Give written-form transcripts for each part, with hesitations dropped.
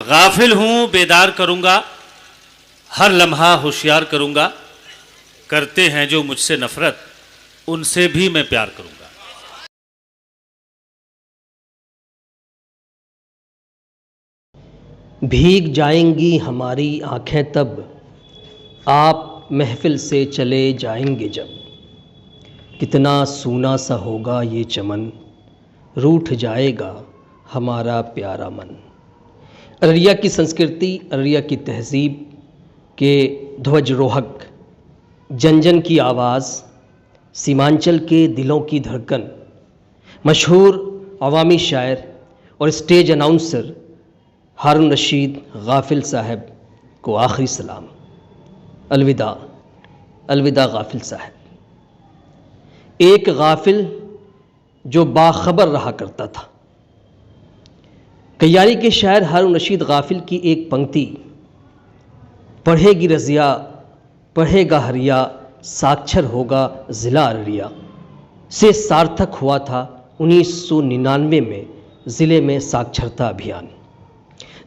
गाफिल हूँ बेदार करूँगा, हर लम्हा होशियार करूँगा, करते हैं जो मुझसे नफरत उनसे भी मैं प्यार करूँगा। भीग जाएंगी हमारी आंखें तब आप महफिल से चले जाएंगे जब, कितना सूना सा होगा ये चमन, रूठ जाएगा हमारा प्यारा मन। अररिया की संस्कृति, अररिया की तहज़ीब के ध्वजरोहक, जन जन की आवाज़, सीमांचल के दिलों की धड़कन, मशहूर अवामी शायर और स्टेज अनाउंसर हारून रशीद गाफिल साहब को आखिरी सलाम। अलविदा, अलविदा गाफिल साहब। एक गाफिल जो बाखबर रहा करता था। कयारी के शायर हारून रशीद गाफिल की एक पंक्ति, पढ़ेगी रज़िया पढ़ेगा हरिया, साक्षर होगा ज़िला अररिया, से सार्थक हुआ था 1999 में ज़िले में साक्षरता अभियान।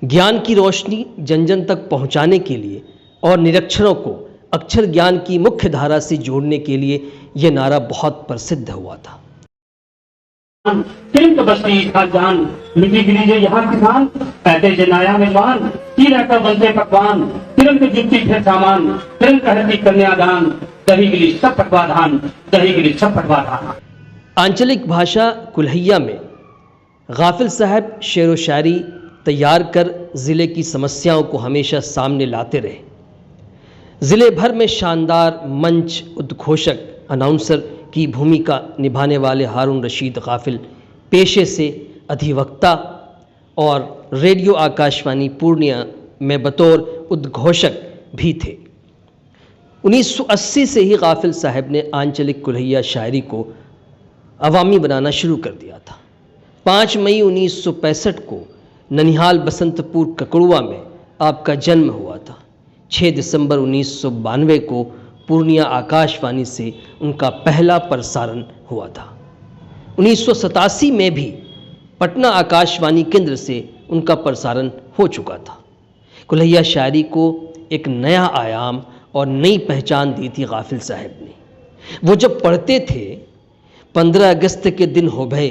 ज्ञान की रोशनी जन जन तक पहुंचाने के लिए और निरक्षरों को अक्षर ज्ञान की मुख्य धारा से जोड़ने के लिए यह नारा बहुत प्रसिद्ध हुआ था। बस्ती जान मिट्टी गिरी यहाँ किसान पैदे जनाया मेजबान की रहकर बनते पकवान, तिरंग जुटती फिर सामान, तिरंग कहती कन्यादान, दही गिरी सब पटवा धान, दही गिरी सब पटवा धान। आंचलिक भाषा कुल्हैया में गाफिल साहब शेर व शायरी तैयार कर ज़िले की समस्याओं को हमेशा सामने लाते रहे। ज़िले भर में शानदार मंच उद्घोषक अनाउंसर की भूमिका निभाने वाले हारून रशीद गाफिल पेशे से अधिवक्ता और रेडियो आकाशवाणी पूर्णिया में बतौर उद्घोषक भी थे। 1980 से ही गाफिल साहब ने आंचलिक कुल्हैया शायरी को अवामी बनाना शुरू कर दिया था। 5 मई 1965 को ननिहाल बसंतपुर ककड़ुआ में आपका जन्म हुआ था। 6 दिसंबर 1992 को पूर्णिया आकाशवाणी से उनका पहला प्रसारण हुआ था। 1987 में भी पटना आकाशवाणी केंद्र से उनका प्रसारण हो चुका था। कुल्हैया शायरी को एक नया आयाम और नई पहचान दी थी गाफिल साहब ने। वो जब पढ़ते थे, 15 अगस्त के दिन हो भय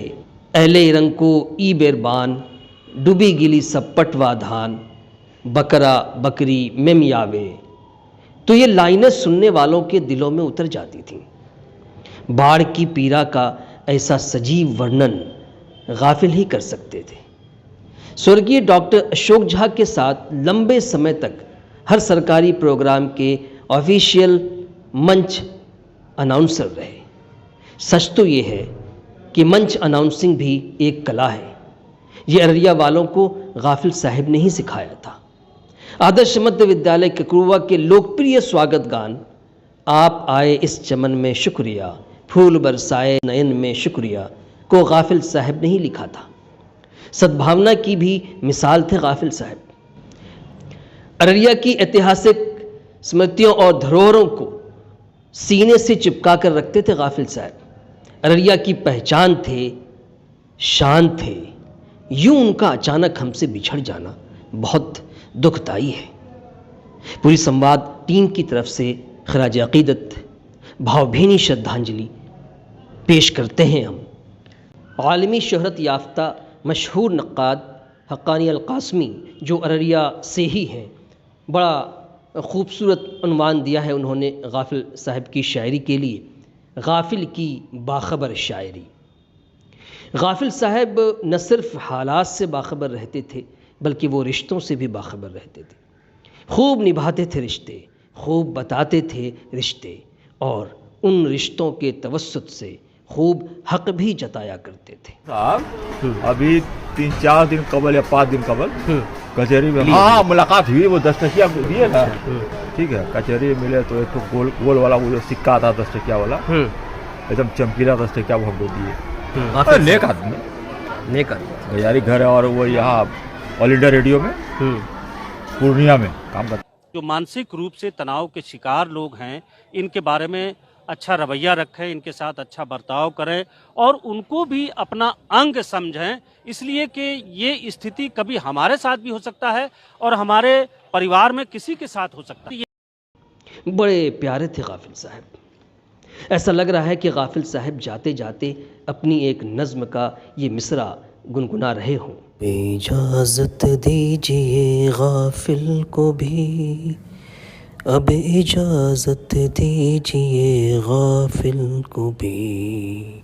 अहले रंग को ई बेरबान, डूबी गिली सब पटवा धान, बकरा बकरी मेम यावे, तो ये लाइनें सुनने वालों के दिलों में उतर जाती थीं। बाढ़ की पीड़ा का ऐसा सजीव वर्णन गाफिल ही कर सकते थे। स्वर्गीय डॉक्टर अशोक झा के साथ लंबे समय तक हर सरकारी प्रोग्राम के ऑफिशियल मंच अनाउंसर रहे। सच तो ये है कि मंच अनाउंसिंग भी एक कला है। ये अररिया वालों को गाफिल साहब ने ही सिखाया था। आदर्श मध्य विद्यालय ककड़ुआ के लोकप्रिय स्वागत गान, आप आए इस चमन में शुक्रिया, फूल बरसाए नयन में शुक्रिया, को गाफिल साहब ने ही लिखा था। सद्भावना की भी मिसाल थे गाफिल साहब। अररिया की ऐतिहासिक स्मृतियों और धरोहरों को सीने से चिपका कर रखते थे गाफिल साहब। अररिया की पहचान थे, शान थे। यूं उनका अचानक हमसे बिछड़ जाना बहुत दुखदाई है। पूरी संवाद टीम की तरफ से खराज अकीदत, भावभीनी श्रद्धांजलि पेश करते हैं हम। आलमी शोहरत याफ्ता मशहूर नक्काद हक्कानी अल-कासमी, जो अररिया से ही हैं, बड़ा खूबसूरत उन्वान दिया है उन्होंने गाफिल साहब की शायरी के लिए, गाफिल की बाखबर शायरी। गाफिल साहब न सिर्फ हालात से बाखबर रहते थे, बल्कि वो रिश्तों से भी बाखबर रहते थे। खूब निभाते थे रिश्ते, खूब बताते थे रिश्ते, और उन रिश्तों के तवस्सुत से खूब हक भी जताया करते थे। साहब अभी 3-4 दिन कबल या 5 दिन कबल कचहरी में हाँ मुलाकात हुई, वो 10 टकिया दिए ना, ठीक है। कचहरी में मिले तो एक तो गोल वाला वो जो सिक्का था 10 टकिया वाला, एकदम चमकीला 10 टकिया वो हमको दिए। नेक आदमी, नेक आदमी। गजारी घर है और वो यहाँ ऑल इंडिया रेडियो में पूर्णिया में काम करते। जो मानसिक रूप से तनाव के शिकार लोग हैं, इनके बारे में अच्छा रवैया रखें, इनके साथ अच्छा बर्ताव करें और उनको भी अपना अंग समझें, इसलिए कि ये स्थिति कभी हमारे साथ भी हो सकता है और हमारे परिवार में किसी के साथ हो सकता है। बड़े प्यारे थे गाफिल साहब। ऐसा लग रहा है कि गाफिल साहब जाते जाते अपनी एक नज़्म का ये मिसरा गुनगुना रहे हों। इजाज़त दीजिए गाफिल को भी, अब इजाज़त दीजिए गाफिल को भी,